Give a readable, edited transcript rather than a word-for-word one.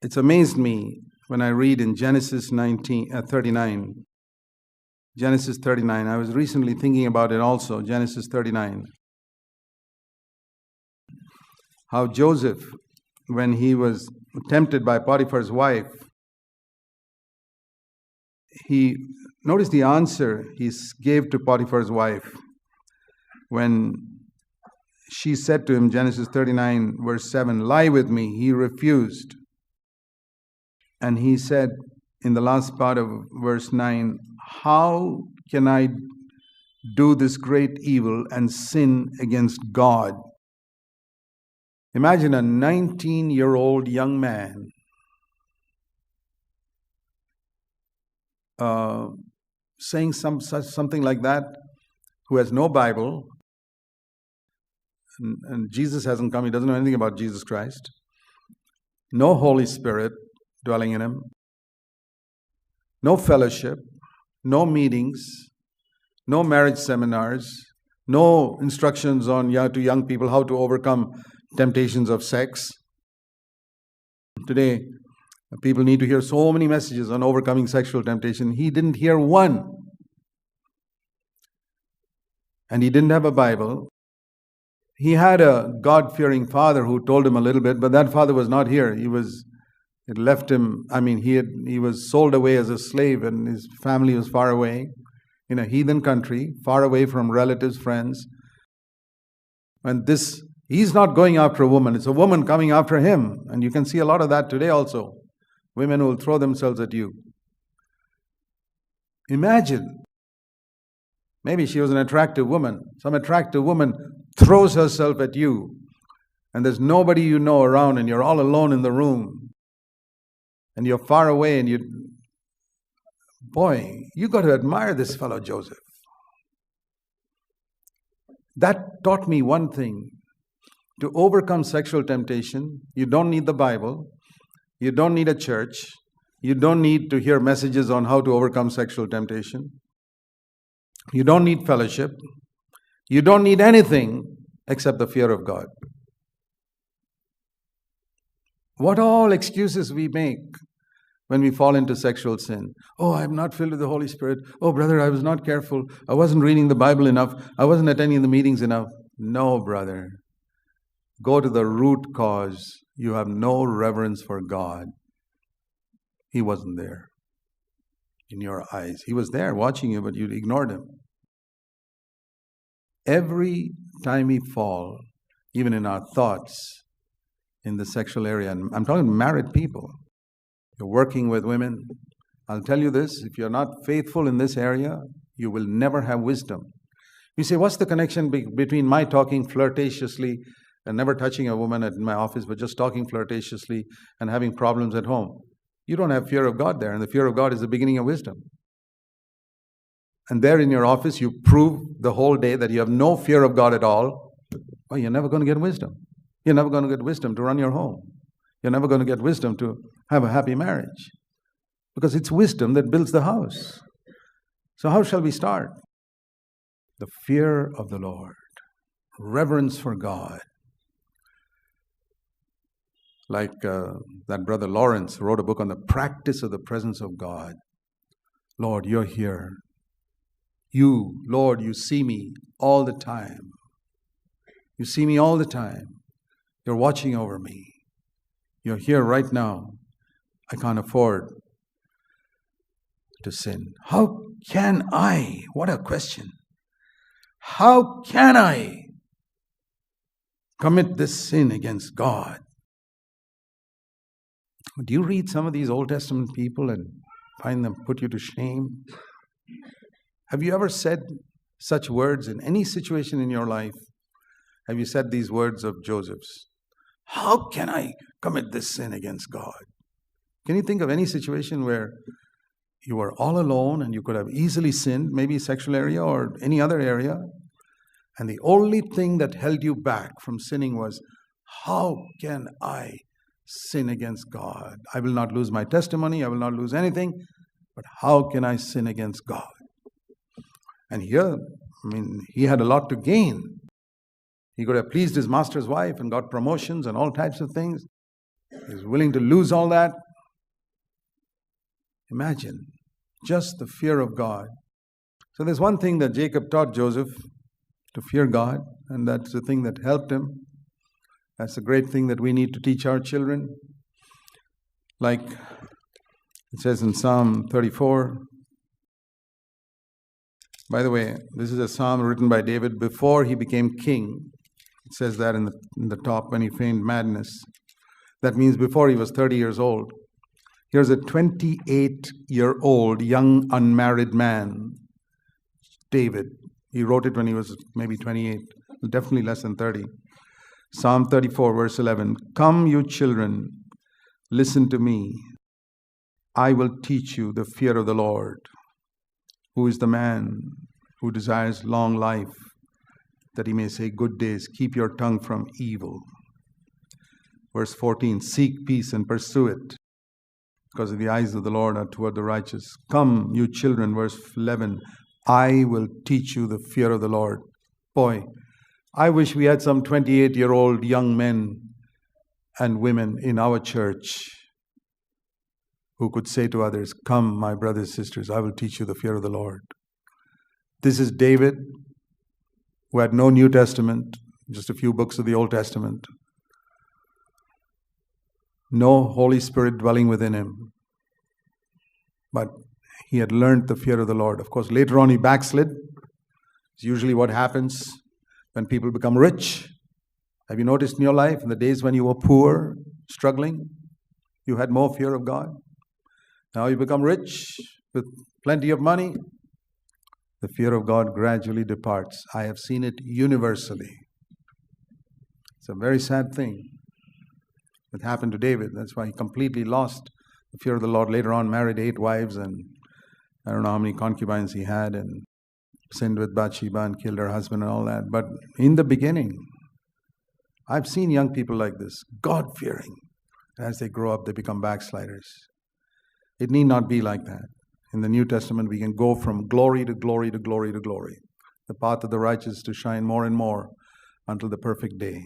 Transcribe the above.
It's amazed me when I read in Genesis 39. Genesis 39. I was recently thinking about it also, Genesis 39. How Joseph, when he was tempted by Potiphar's wife, he noticed the answer he gave to Potiphar's wife when she said to him, Genesis 39, verse 7, lie with me. He refused. And he said in the last part of verse 9, how can I do this great evil and sin against God? Imagine a 19-year-old young man saying something like that, who has no Bible, and Jesus hasn't come. He doesn't know anything about Jesus Christ. No Holy Spirit dwelling in him. No fellowship. No meetings. No marriage seminars. No instructions on to young people how to overcome temptations of sex. Today, people need to hear so many messages on overcoming sexual temptation. He didn't hear one. And he didn't have a Bible. He had a God-fearing father who told him a little bit, but that father was not here. It left him, he was sold away as a slave, and his family was far away in a heathen country, far away from relatives, friends. And he's not going after a woman, it's a woman coming after him. And you can see a lot of that today also. Women who will throw themselves at you. Imagine, maybe she was an attractive woman. Some attractive woman throws herself at you, and there's nobody you know around, and you're all alone in the room, and you're far away, and you got to admire this fellow Joseph. That taught me one thing. To overcome sexual temptation, you don't need the Bible, you don't need a church, you don't need to hear messages on how to overcome sexual temptation, you don't need fellowship, you don't need anything except the fear of God. What all excuses we make when we fall into sexual sin. Oh, I'm not filled with the Holy Spirit. Oh, brother, I was not careful. I wasn't reading the Bible enough. I wasn't attending the meetings enough. No, brother. Go to the root cause. You have no reverence for God. He wasn't there in your eyes. He was there watching you, but you ignored him. Every time we fall, even in our thoughts, in the sexual area, and I'm talking married people, you're working with women, I'll tell you this, if you're not faithful in this area, you will never have wisdom. You say, what's the connection between my talking flirtatiously and never touching a woman at my office, but just talking flirtatiously and having problems at home? You don't have fear of God there, and the fear of God is the beginning of wisdom. And there in your office, you prove the whole day that you have no fear of God at all. Well, you're never going to get wisdom. You're never going to get wisdom to run your home. You're never going to get wisdom to have a happy marriage. Because it's wisdom that builds the house. So how shall we start? The fear of the Lord. Reverence for God. Like that brother Lawrence wrote a book on the practice of the presence of God. Lord, you're here. Lord, you see me all the time. You see me all the time. You're watching over me. You're here right now. I can't afford to sin. How can I? What a question. How can I commit this sin against God? Do you read some of these Old Testament people and find them put you to shame? Have you ever said such words in any situation in your life? Have you said these words of Joseph's? How can I commit this sin against God? Can you think of any situation where you were all alone and you could have easily sinned, maybe sexual area or any other area, and the only thing that held you back from sinning was, how can I sin against God? I will not lose my testimony, I will not lose anything, but how can I sin against God? And here, he had a lot to gain. He could have pleased his master's wife and got promotions and all types of things. He's willing to lose all that. Imagine just the fear of God. So there's one thing that Jacob taught Joseph, to fear God, and that's the thing that helped him. That's a great thing that we need to teach our children. Like it says in Psalm 34. By the way, this is a psalm written by David before he became king. It says that in the top, when he feigned madness. That means before he was 30 years old. Here's a 28-year-old young unmarried man, David. He wrote it when he was maybe 28, definitely less than 30. Psalm 34, verse 11. Come, you children, listen to me. I will teach you the fear of the Lord. Who is the man who desires long life, that he may say good days? Keep your tongue from evil. Verse 14. Seek peace and pursue it, because the eyes of the Lord are toward the righteous. Come, you children, verse 11. I will teach you the fear of the Lord. Boy, I wish we had some 28-year-old young men and women in our church who could say to others, come, my brothers and sisters, I will teach you the fear of the Lord. This is David, who had no New Testament, just a few books of the Old Testament. No Holy Spirit dwelling within him. But he had learned the fear of the Lord. Of course, later on he backslid. It's usually what happens when people become rich. Have you noticed in your life, in the days when you were poor, struggling, you had more fear of God? Now you become rich with plenty of money, the fear of God gradually departs. I have seen it universally. It's a very sad thing that happened to David. That's why he completely lost the fear of the Lord. Later on, married 8 wives, and I don't know how many concubines he had, and sinned with Bathsheba and killed her husband and all that. But in the beginning, I've seen young people like this, God-fearing. As they grow up, they become backsliders. It need not be like that. In the New Testament, we can go from glory to glory to glory to glory. The path of the righteous to shine more and more until the perfect day.